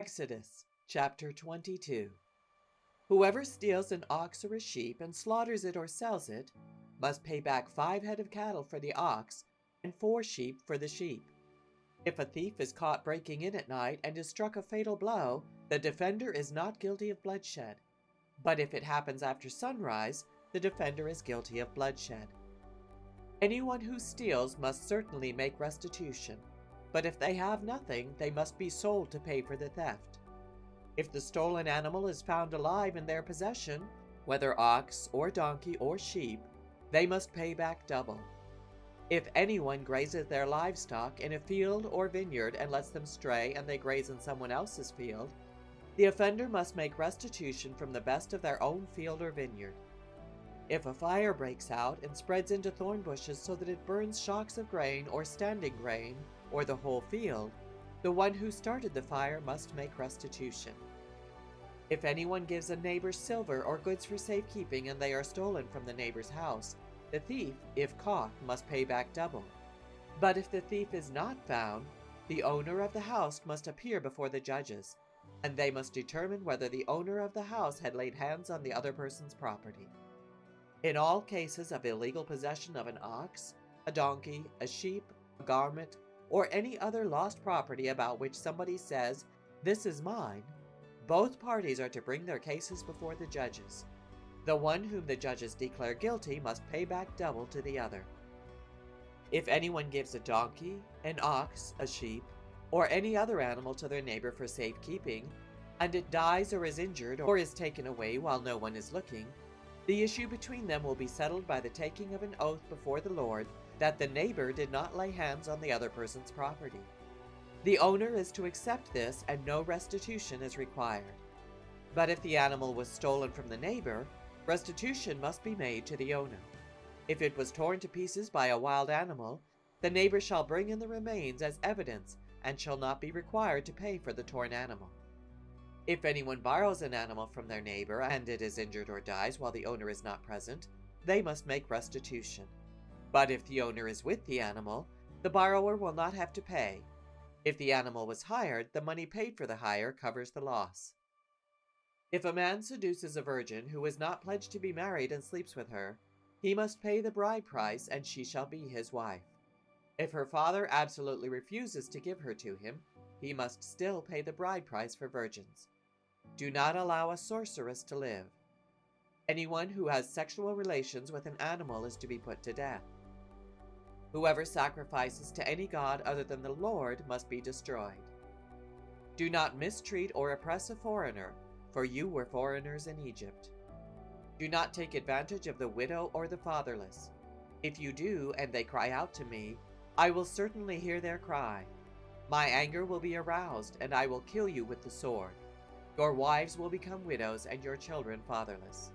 Exodus chapter 22. Whoever steals an ox or a sheep and slaughters it or sells it must pay back 5 head of cattle for the ox and 4 sheep for the sheep. If a thief is caught breaking in at night and is struck a fatal blow, the defender is not guilty of bloodshed. But if it happens after sunrise, the defender is guilty of bloodshed. Anyone who steals must certainly make restitution, but if they have nothing, they must be sold to pay for the theft. If the stolen animal is found alive in their possession, whether ox or donkey or sheep, they must pay back double. If anyone grazes their livestock in a field or vineyard and lets them stray and they graze in someone else's field, the offender must make restitution from the best of their own field or vineyard. If a fire breaks out and spreads into thorn bushes so that it burns shocks of grain or standing grain, or the whole field, the one who started the fire must make restitution. If anyone gives a neighbor silver or goods for safekeeping and they are stolen from the neighbor's house, the thief, if caught, must pay back double. But if the thief is not found, the owner of the house must appear before the judges, and they must determine whether the owner of the house had laid hands on the other person's property. In all cases of illegal possession of an ox, a donkey, a sheep, a garment, or any other lost property about which somebody says, "This is mine," both parties are to bring their cases before the judges. The one whom the judges declare guilty must pay back double to the other. If anyone gives a donkey, an ox, a sheep, or any other animal to their neighbor for safekeeping, and it dies or is injured or is taken away while no one is looking, the issue between them will be settled by the taking of an oath before the Lord that the neighbor did not lay hands on the other person's property. The owner is to accept this and no restitution is required. But if the animal was stolen from the neighbor, restitution must be made to the owner. If it was torn to pieces by a wild animal, the neighbor shall bring in the remains as evidence and shall not be required to pay for the torn animal. If anyone borrows an animal from their neighbor and it is injured or dies while the owner is not present, they must make restitution. But if the owner is with the animal, the borrower will not have to pay. If the animal was hired, the money paid for the hire covers the loss. If a man seduces a virgin who is not pledged to be married and sleeps with her, he must pay the bride price and she shall be his wife. If her father absolutely refuses to give her to him, he must still pay the bride price for virgins. Do not allow a sorceress to live. Anyone who has sexual relations with an animal is to be put to death. Whoever sacrifices to any god other than the Lord must be destroyed. Do not mistreat or oppress a foreigner, for you were foreigners in Egypt. Do not take advantage of the widow or the fatherless. If you do, and they cry out to me, I will certainly hear their cry. My anger will be aroused, and I will kill you with the sword. Your wives will become widows, and your children fatherless.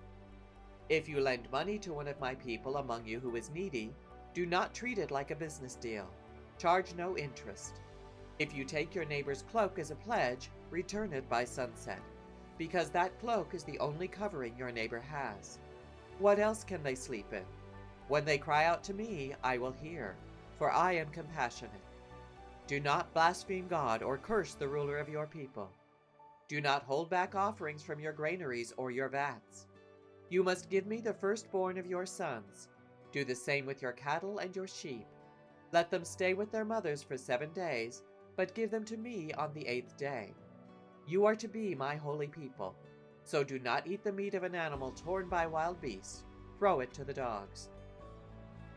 If you lend money to one of my people among you who is needy, do not treat it like a business deal. Charge no interest. If you take your neighbor's cloak as a pledge, return it by sunset, because that cloak is the only covering your neighbor has. What else can they sleep in? When they cry out to me, I will hear, for I am compassionate. Do not blaspheme God or curse the ruler of your people. Do not hold back offerings from your granaries or your vats. You must give me the firstborn of your sons. Do the same with your cattle and your sheep. Let them stay with their mothers for 7 days, but give them to me on the 8th day. You are to be my holy people, so do not eat the meat of an animal torn by wild beasts. Throw it to the dogs.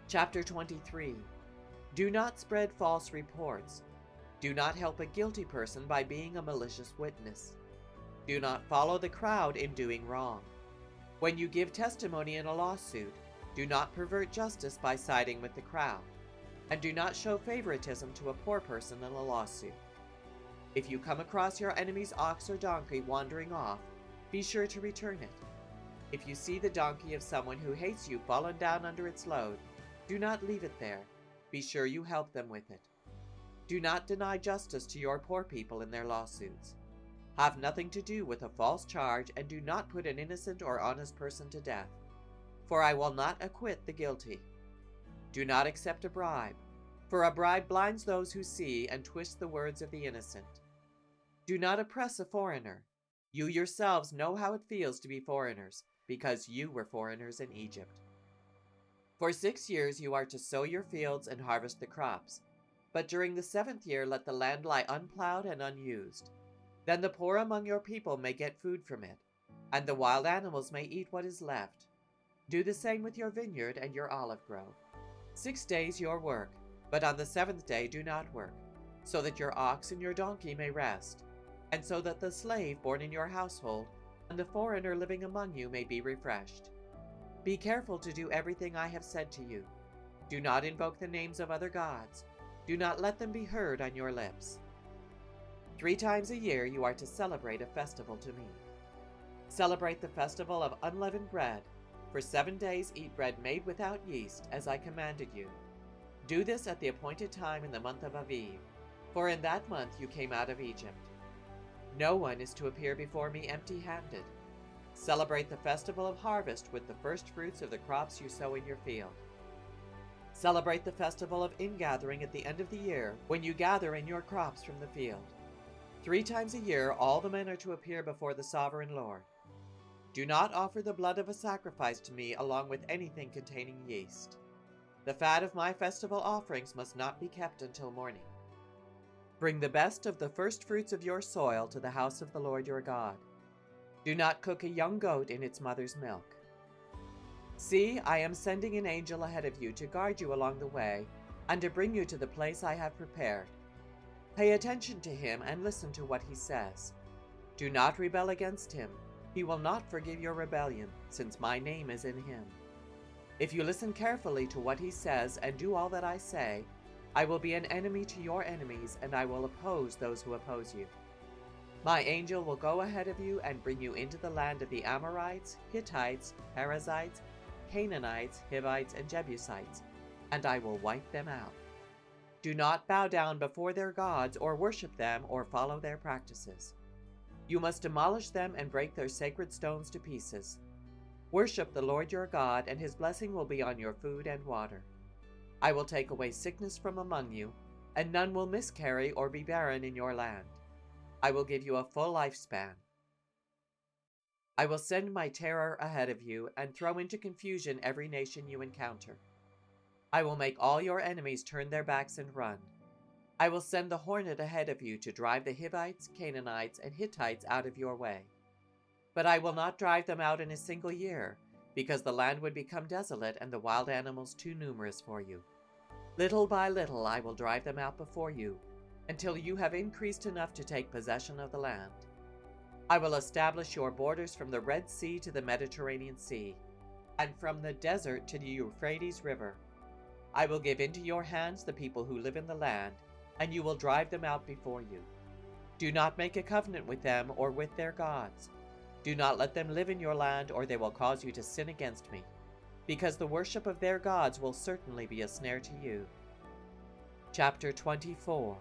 Chapter 23. Do not spread false reports. Do not help a guilty person by being a malicious witness. Do not follow the crowd in doing wrong. When you give testimony in a lawsuit, do not pervert justice by siding with the crowd, and do not show favoritism to a poor person in a lawsuit. If you come across your enemy's ox or donkey wandering off, be sure to return it. If you see the donkey of someone who hates you fallen down under its load, do not leave it there. Be sure you help them with it. Do not deny justice to your poor people in their lawsuits. Have nothing to do with a false charge, and do not put an innocent or honest person to death, for I will not acquit the guilty. Do not accept a bribe, for a bribe blinds those who see and twists the words of the innocent. Do not oppress a foreigner. You yourselves know how it feels to be foreigners, because you were foreigners in Egypt. For 6 years you are to sow your fields and harvest the crops, but during the 7th year let the land lie unplowed and unused. Then the poor among your people may get food from it, and the wild animals may eat what is left. Do the same with your vineyard and your olive grove. 6 days your work, but on the 7th day do not work, so that your ox and your donkey may rest, and so that the slave born in your household and the foreigner living among you may be refreshed. Be careful to do everything I have said to you. Do not invoke the names of other gods. Do not let them be heard on your lips. 3 times a year you are to celebrate a festival to me. Celebrate the festival of unleavened bread. For 7 days eat bread made without yeast, as I commanded you. Do this at the appointed time in the month of Aviv, for in that month you came out of Egypt. No one is to appear before me empty-handed. Celebrate the festival of harvest with the first fruits of the crops you sow in your field. Celebrate the festival of ingathering at the end of the year, when you gather in your crops from the field. 3 times a year all the men are to appear before the sovereign Lord. Do not offer the blood of a sacrifice to me along with anything containing yeast. The fat of my festival offerings must not be kept until morning. Bring the best of the first fruits of your soil to the house of the Lord your God. Do not cook a young goat in its mother's milk. See, I am sending an angel ahead of you to guard you along the way and to bring you to the place I have prepared. Pay attention to him and listen to what he says. Do not rebel against him. He will not forgive your rebellion, since my name is in him. If you listen carefully to what he says and do all that I say, I will be an enemy to your enemies, and I will oppose those who oppose you. My angel will go ahead of you and bring you into the land of the Amorites, Hittites, Perizzites, Canaanites, Hivites, and Jebusites, and I will wipe them out. Do not bow down before their gods or worship them or follow their practices. You must demolish them and break their sacred stones to pieces. Worship the Lord your God, and his blessing will be on your food and water. I will take away sickness from among you, and none will miscarry or be barren in your land. I will give you a full lifespan. I will send my terror ahead of you and throw into confusion every nation you encounter. I will make all your enemies turn their backs and run. I will send the hornet ahead of you to drive the Hivites, Canaanites, and Hittites out of your way. But I will not drive them out in a single year, because the land would become desolate and the wild animals too numerous for you. Little by little I will drive them out before you, until you have increased enough to take possession of the land. I will establish your borders from the Red Sea to the Mediterranean Sea, and from the desert to the Euphrates River. I will give into your hands the people who live in the land, and you will drive them out before you. Do not make a covenant with them or with their gods. Do not let them live in your land, or they will cause you to sin against me, because the worship of their gods will certainly be a snare to you. Chapter 24.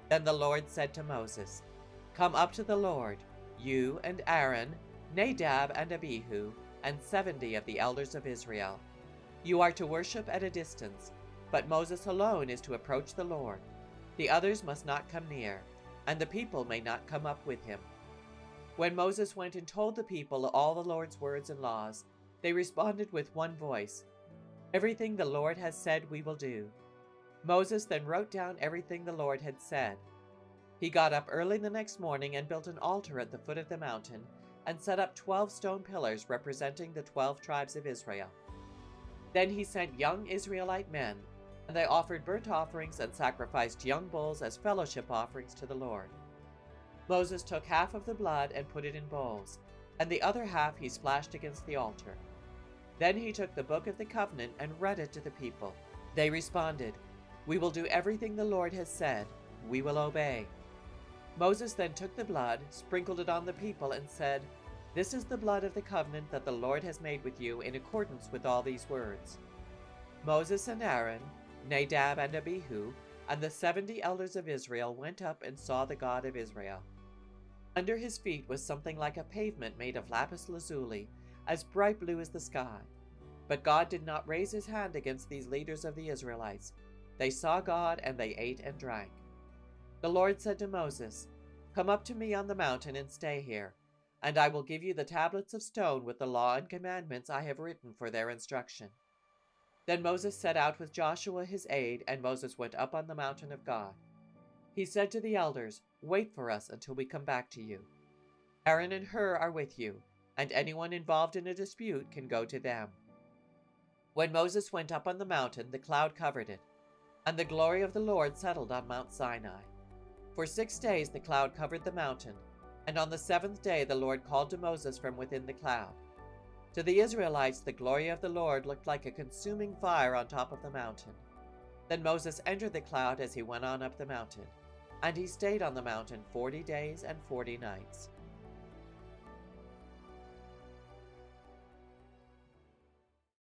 Then the Lord said to Moses, Come up to the Lord, you and Aaron, Nadab and Abihu, and 70 of the elders of Israel. You are to worship at a distance, but Moses alone is to approach the Lord. The others must not come near, and the people may not come up with him. When Moses went and told the people all the Lord's words and laws, they responded with one voice, Everything the Lord has said we will do. Moses then wrote down everything the Lord had said. He got up early the next morning and built an altar at the foot of the mountain and set up 12 stone pillars representing the 12 tribes of Israel. Then he sent young Israelite men, and they offered burnt offerings and sacrificed young bulls as fellowship offerings to the Lord. Moses took half of the blood and put it in bowls, and the other half he splashed against the altar. Then he took the book of the covenant and read it to the people. They responded, We will do everything the Lord has said. We will obey. Moses then took the blood, sprinkled it on the people, and said, This is the blood of the covenant that the Lord has made with you in accordance with all these words. Moses and Aaron, Nadab and Abihu, and the 70 elders of Israel went up and saw the God of Israel. Under his feet was something like a pavement made of lapis lazuli, as bright blue as the sky. But God did not raise his hand against these leaders of the Israelites. They saw God, and they ate and drank. The Lord said to Moses, Come up to me on the mountain and stay here, and I will give you the tablets of stone with the law and commandments I have written for their instruction." Then Moses set out with Joshua his aide, and Moses went up on the mountain of God. He said to the elders, "Wait for us until we come back to you. Aaron and Hur are with you, and anyone involved in a dispute can go to them." When Moses went up on the mountain, the cloud covered it, and the glory of the Lord settled on Mount Sinai. For 6 days the cloud covered the mountain, and on the 7th day the Lord called to Moses from within the cloud. To the Israelites the glory of the Lord looked like a consuming fire on top of the mountain. Then Moses entered the cloud as he went on up the mountain, and he stayed on the mountain 40 days and 40 nights.